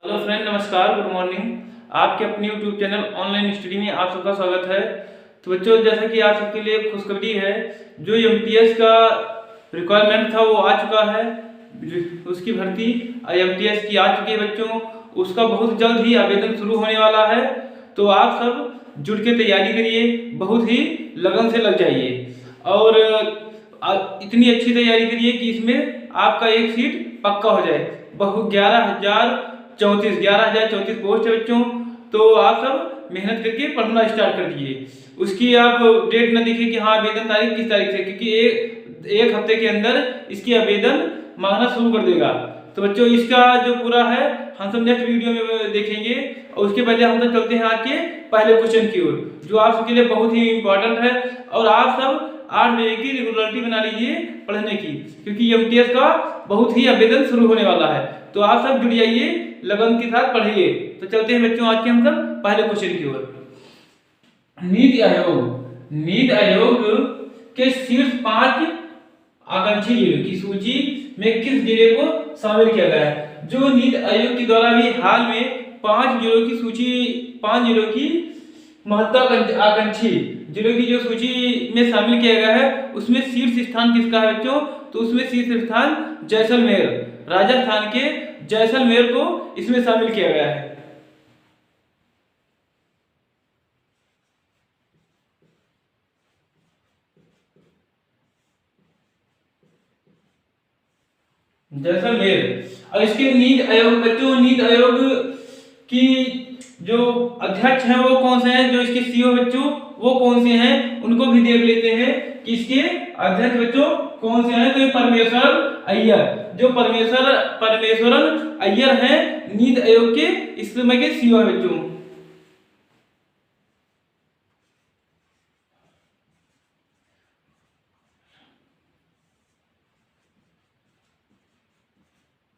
Hello friend, नमस्कार, good morning. आपके अपने यूट्यूब चैनल ऑनलाइन स्टडी में आप सबका स्वागत है। तो बच्चों, जैसा कि आप सबके लिए खुशखबरी है, जो एमटीएस का रिक्वायरमेंट था वो आ चुका है। उसकी भर्ती एमटीएस की आ चुकी है बच्चों। उसका बहुत जल्द ही आवेदन शुरू होने वाला है। तो आप सब जुट के तैयारी करिए, बहुत ही लगन से लग जाइए और इतनी अच्छी तैयारी करिए कि इसमें आपका एक सीट पक्का हो जाए। बहुत 11,034 पोस्ट है बच्चों। तो आप सब मेहनत करके पढ़ना स्टार्ट कर दीजिए। उसकी आप डेट न देखिए कि हाँ आवेदन तारीख किस तारीख से, क्योंकि एक हफ्ते के अंदर इसकी आवेदन मांगना शुरू कर देगा। तो बच्चों, इसका जो पूरा है हम सब नेक्स्ट वीडियो में देखेंगे। और उसके पहले हम सब चलते हैं आज के पहले क्वेश्चन की ओर, जो आप सबके लिए बहुत ही इंपॉर्टेंट है। और आप सब 8 बजे की रेगुलरिटी बना लीजिए पढ़ने की, क्योंकि एमटीएस का बहुत ही आवेदन शुरू होने वाला है। तो आप सब जुड़ जाइए, लगन के साथ पढ़िए। तो चलते हैं बच्चों आज के हम सब पहले क्वेश्चन की ओर। नीति आयोग के शीर्ष 5 आकांक्षी जिलों की सूची में किस जिले को शामिल किया गया है? जो नीति आयोग के द्वारा भी हाल में 5 जिलों की सूची, 5 जिलों की महत्वाकांक्षी जिलों की जो सूची में शामिल किया गया है, उसमें शीर्ष स्थान किसका है बच्चों? तो उसमें शीर्ष स्थान जैसलमेर, राजस्थान के जैसलमेर को इसमें शामिल किया गया है। जैसलमेर। और इसके नीति आयोग बच्चों, नीति आयोग की जो अध्यक्ष हैं वो कौन से हैं? जो इसके सीईओ बच्चों वो कौन से हैं, उनको भी देख लेते हैं कि इसके अध्यक्ष बच्चों कौन से हैं। तो ये परमेश्वरन अय्यर, जो परमेश्वरन अय्यर हैं नीति आयोग के इस समय के सीईओ हैं बच्चों।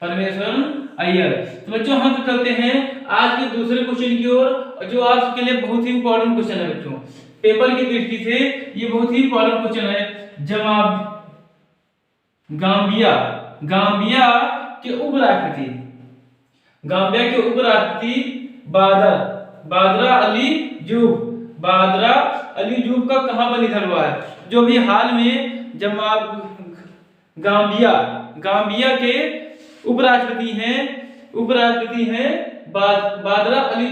परमेश्वरन अय्यर। तो बच्चों, हम तो चलते हैं आज के दूसरे क्वेश्चन की ओर, जो आज के लिए बहुत ही इंपॉर्टेंट क्वेश्चन है बच्चों। पेपर की दृष्टि से ये बहुत ही इंपॉर्टेंट क्वेश्चन है। गांबिया के उपराष्ट्रपति बादरा अली जूब का कहां पर निधन हुआ है? जो भी हाल में गांबिया के उपराष्ट्रपति हैं बादरा अली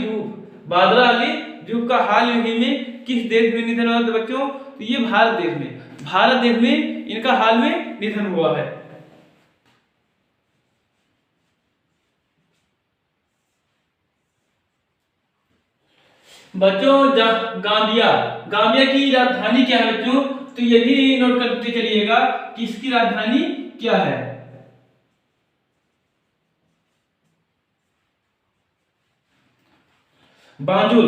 जूब का हाल ही में किस देश में निधन हुआ था बच्चों? तो ये भारत देश में इनका हाल में निधन हुआ है। बच्चों, गांबिया की राजधानी क्या है बच्चों? तो ये भी नोट करते चलिएगा कि इसकी राजधानी क्या है। बांजुल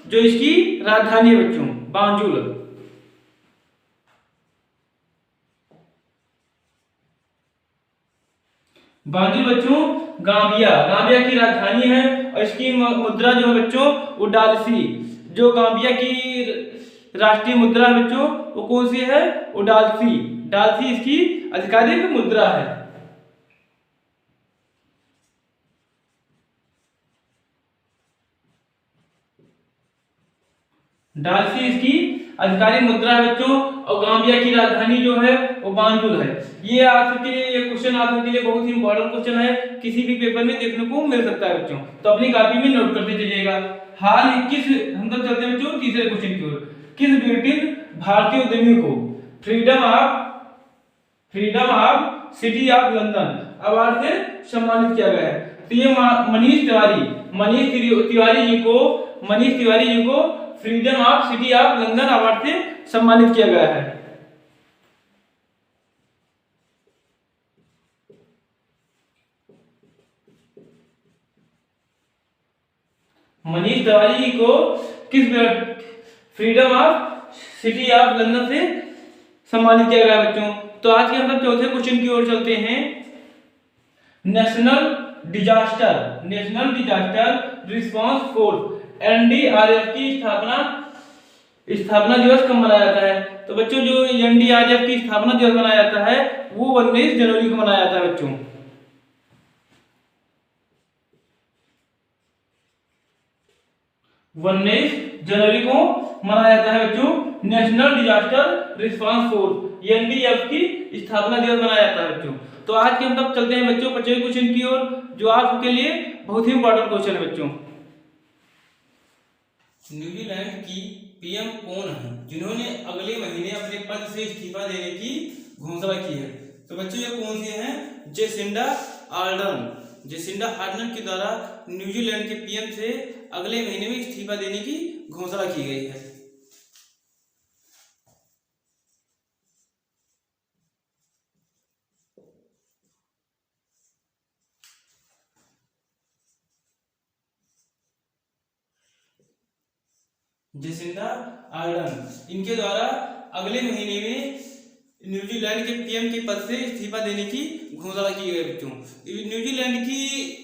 जो इसकी राजधानी है बच्चों, बांजुल। बच्चों गांबिया की राजधानी है। और इसकी मुद्रा जो है बच्चों वो डालसी। जो गांबिया की राष्ट्रीय मुद्रा है बच्चों वो कौन सी है? वो डालसी इसकी आधिकारिक मुद्रा है। डालसी इसकी आधिकारिक मुद्रा है बच्चों। और गांबिया की राजधानी जो है वो बांजुल है। ये आप सबके लिए, ये क्वेश्चन आप सबके लिए बहुत ही इंपॉर्टेंट क्वेश्चन है, किसी भी पेपर में देखने को मिल सकता है बच्चों। तो अपनी कॉपी में नोट करते चलिएगा। हम तो चलते हैं बच्चों तीसरे क्वेश्चन की ओर। किस ब्रिटिश भारतीय उद्यमी को freedom of city of London award से सम्मानित किया गया है? तो ये मनीष तिवारी जी को freedom of city of London award से सम्मानित किया गया है। मनीष तिवारी को किस freedom of city of London से सम्मानित किया गया बच्चों? तो आज के हम चौथे क्वेश्चन की ओर चलते हैं। National disaster response force NDRF की स्थापना दिवस कब मनाया जाता है? तो बच्चों, जो एनडीआरएफ की स्थापना दिवस मनाया जाता है वो 19 जनवरी को मनाया जाता है बच्चों। 19 जनवरी को मनाया जाता है बच्चों national disaster response force NDRF की स्थापना दिवस मनाया जाता है बच्चों। तो आज के हम तब चलते हैं बच्चों 50वें क्वेश्चन की ओर, जो आपके लिए बहुत ही इंपॉर्टेंट क्वेश्चन है बच्चों। न्यूजीलैंड की पीएम कौन है जिन्होंने अगले महीने अपने पद से इस्तीफा देने की घोषणा की है? तो बच्चों ये कौन से हैं? Jacinda Ardern. जेसिंडा आर्डर्न के द्वारा न्यूजीलैंड के पीएम से अगले महीने में इस्तीफा देने की घोषणा की गई है। जेसिंडा आर्डर्न, इनके द्वारा अगले महीने में न्यूजीलैंड के पीएम के पद से इस्तीफा देने की घोषणा की गई बच्चों। न्यूजीलैंड की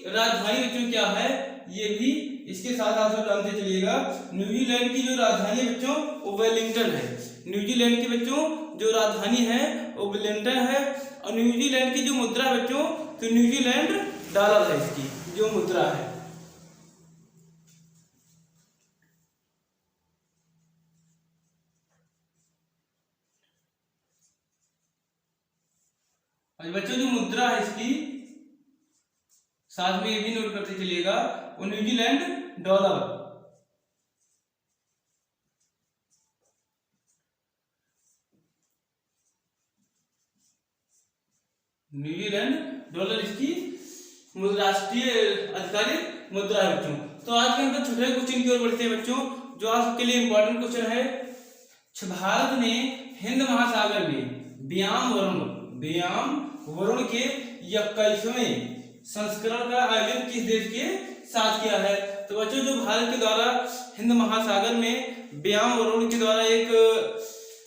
राजधानी बच्चों क्या है, ये भी इसके साथ आप सब जानते चलिएगा। न्यूजीलैंड की जो राजधानी बच्चों वो वेलिंगटन है। न्यूजीलैंड की बच्चों जो राजधानी है वो वेलिंगटन है। और न्यूजीलैंड की जो मुद्रा बच्चों, तो न्यूजीलैंड डॉलर है इसकी जो मुद्रा है। और बच्चों जो मुद्रा है इसकी साथ में ये भी नोट करते चलिएगा, वो न्यूजीलैंड डॉलर। न्यूजीलैंड डॉलर इसकी राष्ट्रीय आधिकारिक मुद्रा है बच्चों। तो आज के अंदर छोटे क्वेश्चन की ओर बढ़ते हैं बच्चों, जो आज सबके लिए इंपॉर्टेंट क्वेश्चन है। भारत ने हिंद महासागर में व्याम वरुण के 21वें संस्करण का आयोजन किस देश के साथ किया है? तो बच्चों जो भारत के द्वारा हिंद महासागर में व्याम वरुण के द्वारा एक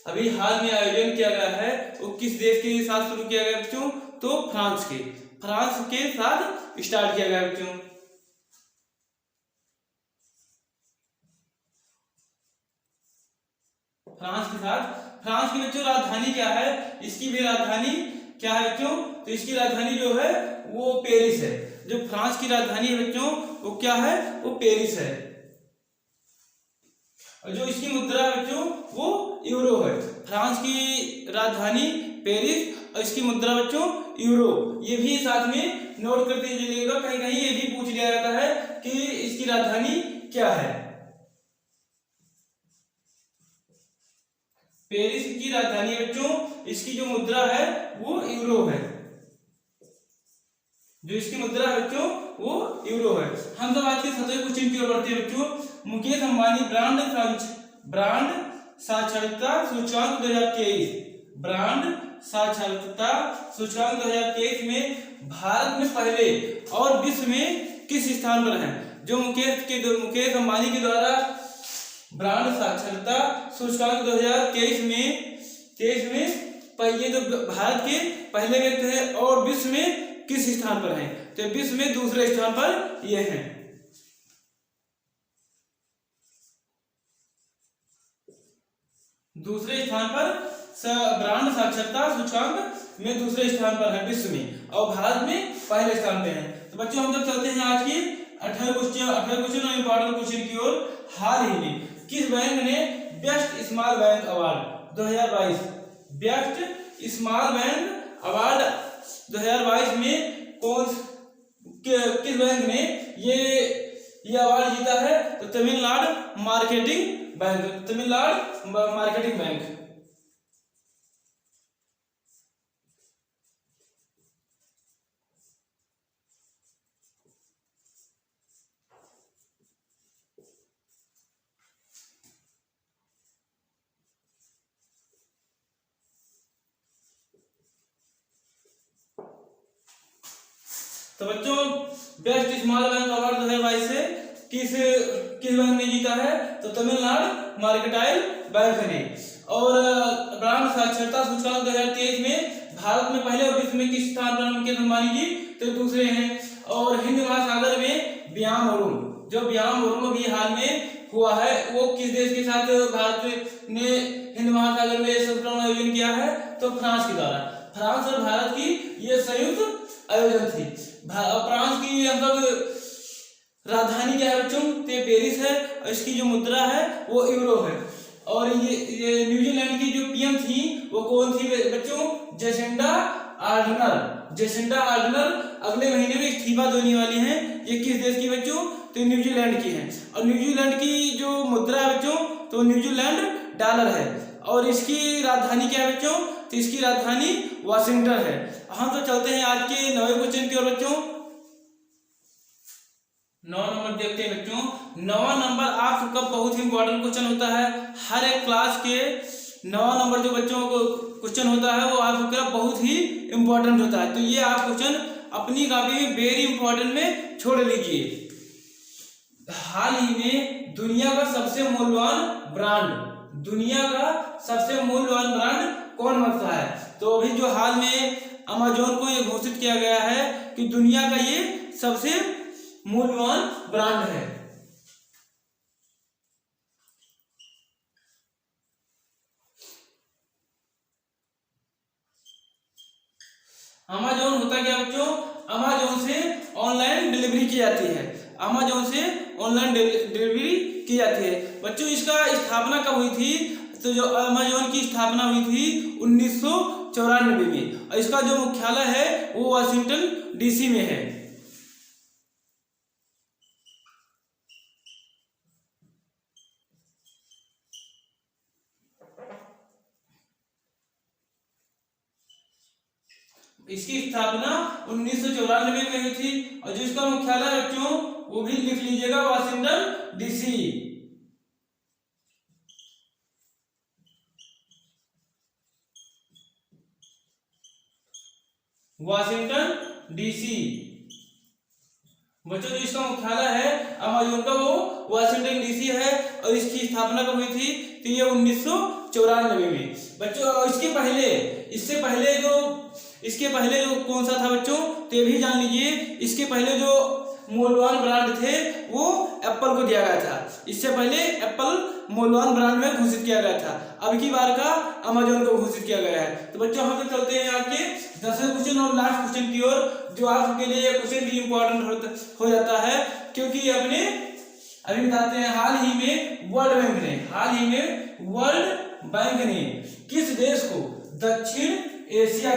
अभी हाल में आयोजन किया गया है, वो किस देश के साथ शुरू किया गया बच्चों? तो फ्रांस के साथ स्टार्ट किया गया बच्चों। फ्रांस की बच्चों राजधानी क्या है? इसकी भी राजधानी क्या है बच्चों? तो इसकी राजधानी जो है वो पेरिस है। जो फ्रांस की राजधानी है बच्चों वो क्या है? वो पेरिस है। और जो इसकी मुद्रा है बच्चों वो यूरो है। फ्रांस की राजधानी पेरिस और इसकी मुद्रा बच्चों यूरो। ये भी साथ में नोट करते चलिएगा, कहीं कहीं ये भी पूछ लिया जाता है कि इसकी राजधानी क्या है। पेरिस की राजधानी बच्चों, इसकी जो मुद्रा है वो यूरो है। जो इसकी मुद्रा है बच्चों वो यूरो है। हम सब आज के 7वें क्वेश्चन की ओर बढ़ते हैं बच्चों। मुकेश अंबानी ब्रांड साक्षरता सूचकांक 2023 ब्रांड साक्षरता सूचकांक 2023 में भारत में पहले और विश्व में किस स्थान पर है? जो मुकेश अंबानी के द्वारा ब्रांड साक्षरता सूचकांक 2023 में ये जो भारत के पहले व्यक्ति है और विश्व में किस स्थान पर है? तो विश्व में दूसरे स्थान पर ये हैं। दूसरे स्थान पर ब्रांड साक्षरता सूचकांक में दूसरे स्थान पर है विश्व में, और भारत में पहले स्थान पे है। तो बच्चों हम तक चलते हैं आज की 18 क्वेश्चन और इंपॉर्टेंट क्वेश्चन की ओर। हाल ही में किस बैंक ने best small bank award 2022 best small bank award 2022 में किस बैंक ने ये अवार्ड जीता है? तो तमिलनाडु मार्केटिंग बैंक। तो बच्चों बेस्ट स्मॉल बैंक अवार्ड 2022 से किस बैंक ने जीता है? तो तमिलनाडु मार्केटाइल बैंक ने। और ब्रांड साक्षरता सूचकांक 2023 में भारत में पहले और विश्व में किस स्थान पर मुकेश अंबानी जी? तो दूसरे हैं। और हिंद महासागर में व्याम वरुण अभी हाल में हुआ है, वो किस देश के साथ भारत ने हिंद महासागर में संस्करण आयोजन किया है? तो फ्रांस के द्वारा। फ्रांस और भारत की ये संयुक्त आयोजन थी। फ्रांस की मतलब राजधानी क्या है बच्चों? तो पेरिस है। और इसकी जो मुद्रा है वो यूरो है। और ये न्यूजीलैंड की जो पीएम थी वो कौन थी बच्चों? जेसिंडा आर्डनर। जेसिंडा आर्डनर अगले महीने में इस्तीफा देने वाली हैं। ये किस देश की बच्चों? तो न्यूजीलैंड की है। और न्यूजीलैंड की जो मुद्रा है बच्चों तो न्यूजीलैंड डॉलर है। और इसकी राजधानी क्या है बच्चों? तो इसकी राजधानी वाशिंगटन है। हम तो चलते हैं आज के 9वें क्वेश्चन की ओर बच्चों। 9 नंबर देखते हैं बच्चों। 9वां नंबर आप सबका बहुत ही इंपॉर्टेंट क्वेश्चन होता है। हर एक क्लास के 9वां नंबर जो बच्चों को क्वेश्चन होता है वो आप सबका बहुत ही इंपॉर्टेंट होता है। तो ये आप क्वेश्चन अपनी कॉपी में वेरी इंपॉर्टेंट में छोड़ लीजिए। हाल ही में दुनिया का सबसे मूल्यवान ब्रांड, दुनिया का सबसे मूल्यवान ब्रांड कौन बनता है? तो अभी जो हाल में अमेज़न को ये घोषित किया गया है कि दुनिया का ये सबसे मूल्यवान ब्रांड है। अमेज़न होता क्या बच्चों? अमेज़न से ऑनलाइन डिलीवरी की जाती है। अमेज़न से ऑनलाइन डिलीवरी की जाती है बच्चों। इसका स्थापना कब हुई थी? तो जो अमेज़न की स्थापना हुई थी 1994 में। और इसका जो मुख्यालय है वो वाशिंगटन डीसी में है। इसकी स्थापना 1994 में हुई थी। और जो इसका मुख्यालय बच्चों वो भी लिख लीजिएगा, वाशिंगटन डीसी। वाशिंगटन डीसी बच्चों। जो इसका मुख्यालय है अमेज़न का वो वाशिंगटन डीसी है। और इसकी स्थापना कब हुई थी? तो ये 1994 में बच्चों। इसके पहले जो कौन सा था बच्चों? तो ये भी जान लीजिए। इसके पहले जो मूल्यवान ब्रांड थे वो एप्पल को दिया गया था। इससे पहले एप्पल मूल्यवान ब्रांड में घोषित किया गया था। अब की बार का अमेज़न को घोषित किया गया है। तो बच्चों हम तो चलते हैं आपके 10वें क्वेश्चन और लास्ट क्वेश्चन की ओर, जो आपके लिए क्वेश्चन भी इंपॉर्टेंट हो जाता है। क्योंकि अभी बताते हैं, हाल ही में वर्ल्ड बैंक ने किस देश को दक्षिण एशिया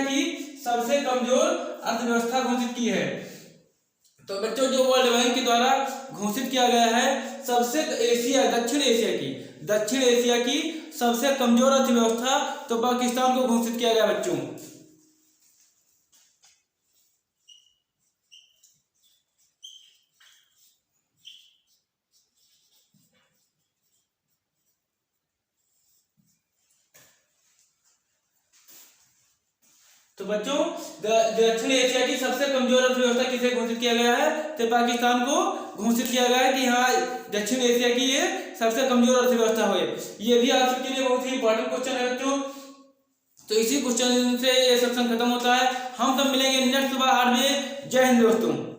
की सबसे कमजोर अर्थव्यवस्था घोषित की है? तो बच्चों जो वर्ल्ड बैंक के द्वारा घोषित किया गया है दक्षिण एशिया की सबसे कमजोर अर्थव्यवस्था, तो पाकिस्तान को घोषित किया गया बच्चों। तो बच्चों दक्षिण एशिया की सबसे कमजोर अर्थव्यवस्था किसे घोषित किया गया है? तो पाकिस्तान को घोषित किया गया है कि हाँ दक्षिण एशिया की ये सबसे कमजोर अर्थव्यवस्था हो। ये भी आप सबके लिए बहुत ही इंपॉर्टेंट क्वेश्चन है बच्चों। तो इसी क्वेश्चन से ये सेक्शन खत्म होता है। हम सब मिलेंगे नेक्स्ट सुबह 8 बजे। जय हिंद दोस्तों।